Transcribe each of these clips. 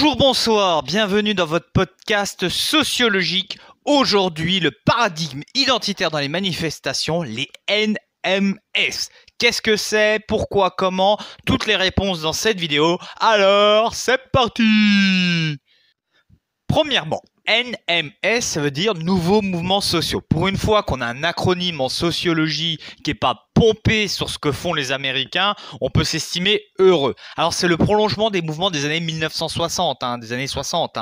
Bonjour, bonsoir, bienvenue dans votre podcast sociologique. Aujourd'hui, le paradigme identitaire dans les manifestations, les NMS. Qu'est-ce que c'est? Pourquoi? Comment? Toutes les réponses dans cette vidéo. Alors, c'est parti! Premièrement, NMS, ça veut dire nouveaux mouvements sociaux. Pour une fois qu'on a un acronyme en sociologie qui n'est pas pompé sur ce que font les Américains, on peut s'estimer heureux. Alors c'est le prolongement des mouvements des années 1960, des années 60.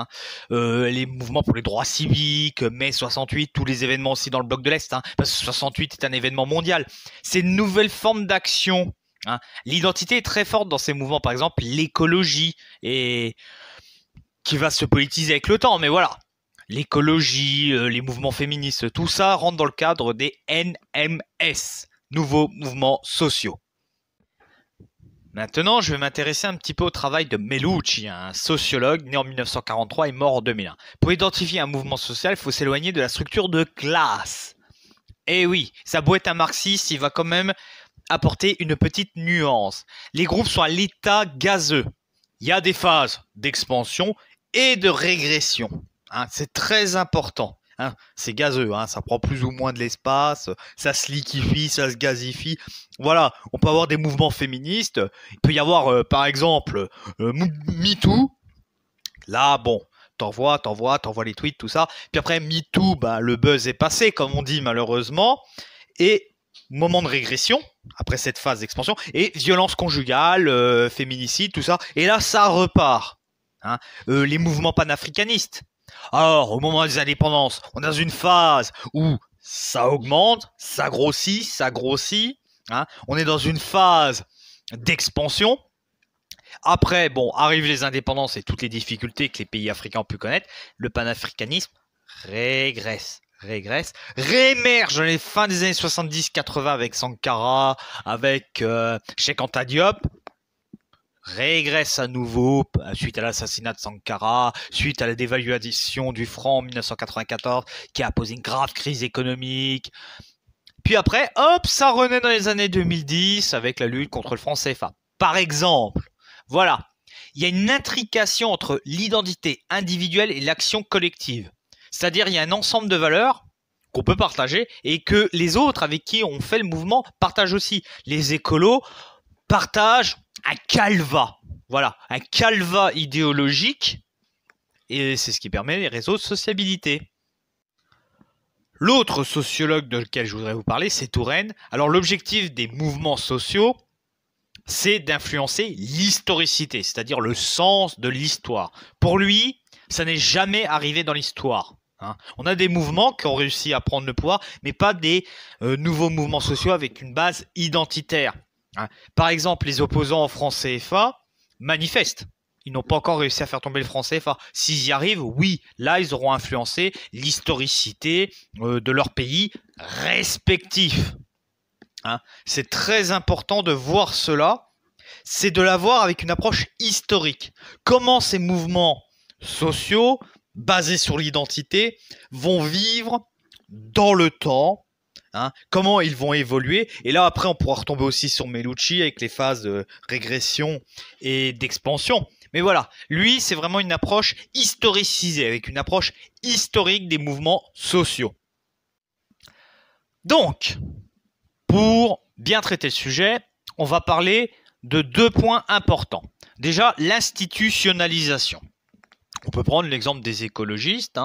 Les mouvements pour les droits civiques, mai 68, tous les événements aussi dans le bloc de l'Est. Parce que 68 est un événement mondial. C'est une nouvelle forme d'action. L'identité est très forte dans ces mouvements. Par exemple, l'écologie et qui va se politiser avec le temps, mais voilà. L'écologie, les mouvements féministes, tout ça rentre dans le cadre des NMS, nouveaux mouvements sociaux. Maintenant, je vais m'intéresser un petit peu au travail de Melucci, un sociologue né en 1943 et mort en 2001. Pour identifier un mouvement social, il faut s'éloigner de la structure de classe. Et oui, ça a beau être un marxiste, il va quand même apporter une petite nuance. Les groupes sont à l'état gazeux. Il y a des phases d'expansion et de régression. C'est très important. C'est gazeux, ça prend plus ou moins de l'espace, ça se liquéfie, ça se gazifie. Voilà, on peut avoir des mouvements féministes. Il peut y avoir, par exemple, MeToo. Là, bon, t'envoies les tweets, tout ça. Puis après, MeToo, le buzz est passé, comme on dit malheureusement. Et moment de régression, après cette phase d'expansion, et violence conjugale, féminicide, tout ça. Et là, ça repart. Les mouvements panafricanistes. Alors, au moment des indépendances, on est dans une phase où ça augmente, ça grossit. On est dans une phase d'expansion. Après, arrivent les indépendances et toutes les difficultés que les pays africains ont pu connaître. Le panafricanisme régresse, réémerge dans les fins des années 70-80 avec Sankara, avec Cheikh Anta Diop. Régresse à nouveau suite à l'assassinat de Sankara, suite à la dévaluation du franc en 1994 qui a posé une grave crise économique. Puis après, hop, ça renaît dans les années 2010 avec la lutte contre le franc CFA. Par exemple, voilà, il y a une intrication entre l'identité individuelle et l'action collective. C'est-à-dire, il y a un ensemble de valeurs qu'on peut partager et que les autres avec qui on fait le mouvement partagent aussi. Les écolos partagent un calva, voilà, un calva idéologique, et c'est ce qui permet les réseaux de sociabilité. L'autre sociologue de lequel je voudrais vous parler, c'est Touraine. Alors l'objectif des mouvements sociaux, c'est d'influencer l'historicité, c'est-à-dire le sens de l'histoire. Pour lui, ça n'est jamais arrivé dans l'histoire. On a des mouvements qui ont réussi à prendre le pouvoir, mais pas des nouveaux mouvements sociaux avec une base identitaire. Par exemple, les opposants au franc CFA manifestent. Ils n'ont pas encore réussi à faire tomber le franc CFA. S'ils y arrivent, oui, là, ils auront influencé l'historicité de leur pays respectif. C'est très important de voir cela. C'est de l'avoir avec une approche historique. Comment ces mouvements sociaux, basés sur l'identité, vont vivre dans le temps. Comment ils vont évoluer. Et là, après, on pourra retomber aussi sur Melucci avec les phases de régression et d'expansion. Mais voilà, lui, c'est vraiment une approche historicisée, avec une approche historique des mouvements sociaux. Donc, pour bien traiter le sujet, on va parler de deux points importants. Déjà, l'institutionnalisation. On peut prendre l'exemple des écologistes,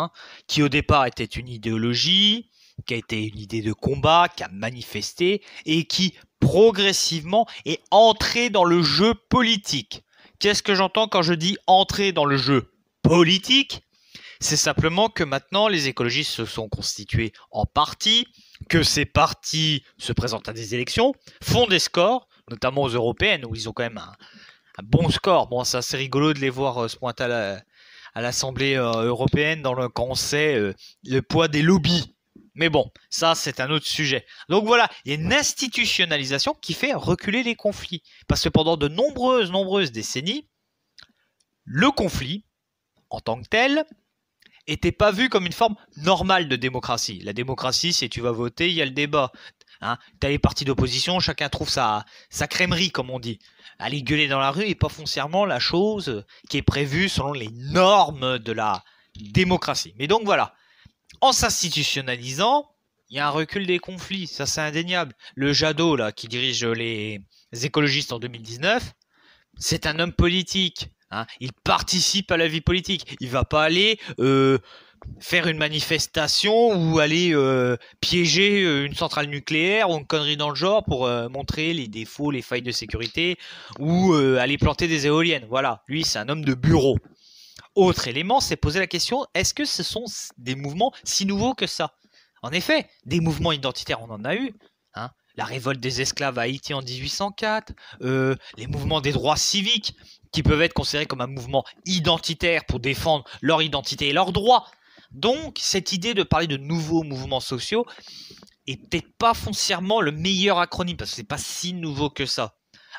qui au départ était une idéologie, qui a été une idée de combat, qui a manifesté et qui progressivement est entré dans le jeu politique. Qu'est-ce que j'entends quand je dis entrer dans le jeu politique? C'est simplement que maintenant les écologistes se sont constitués en partis, que ces partis se présentent à des élections, font des scores, notamment aux européennes où ils ont quand même un bon score. Bon, c'est assez rigolo de les voir se pointer à l'Assemblée européenne quand on sait le poids des lobbies. Mais bon, ça c'est un autre sujet. Donc voilà, il y a une institutionnalisation qui fait reculer les conflits. Parce que pendant de nombreuses décennies, le conflit, en tant que tel, n'était pas vu comme une forme normale de démocratie. La démocratie, c'est tu vas voter, il y a le débat. Tu as les partis d'opposition, chacun trouve sa crèmerie, comme on dit. aller gueuler dans la rue n'est pas foncièrement la chose qui est prévue selon les normes de la démocratie. Mais donc voilà, en s'institutionnalisant, il y a un recul des conflits, ça c'est indéniable. Le Jadot là, qui dirige les écologistes en 2019, c'est un homme politique. Hein. Il participe à la vie politique. Il va pas aller faire une manifestation ou aller piéger une centrale nucléaire ou une connerie dans le genre pour montrer les défauts, les failles de sécurité ou aller planter des éoliennes. Voilà, lui c'est un homme de bureau. Autre élément, c'est poser la question, est-ce que ce sont des mouvements si nouveaux que ça? En effet, des mouvements identitaires, on en a eu. Hein. La révolte des esclaves à Haïti en 1804, les mouvements des droits civiques, qui peuvent être considérés comme un mouvement identitaire pour défendre leur identité et leurs droits. Donc, cette idée de parler de nouveaux mouvements sociaux est peut-être pas foncièrement le meilleur acronyme, parce que c'est pas si nouveau que ça.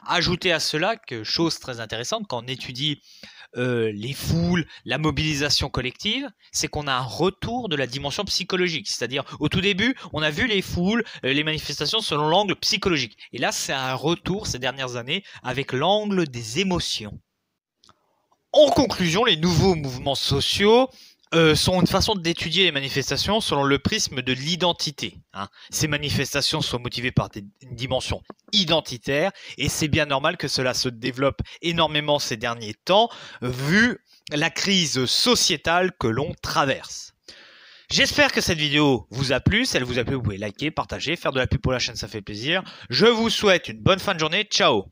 Ajoutez à cela que, chose très intéressante, quand on étudie les foules, la mobilisation collective, c'est qu'on a un retour de la dimension psychologique. C'est-à-dire, au tout début, on a vu les foules, les manifestations selon l'angle psychologique. Et là, c'est un retour ces dernières années avec l'angle des émotions. En conclusion, les nouveaux mouvements sociaux sont une façon d'étudier les manifestations selon le prisme de l'identité. Hein. Ces manifestations sont motivées par une dimension identitaire et c'est bien normal que cela se développe énormément ces derniers temps vu la crise sociétale que l'on traverse. J'espère que cette vidéo vous a plu. Si elle vous a plu, vous pouvez liker, partager, faire de la pub pour la chaîne, ça fait plaisir. Je vous souhaite une bonne fin de journée. Ciao!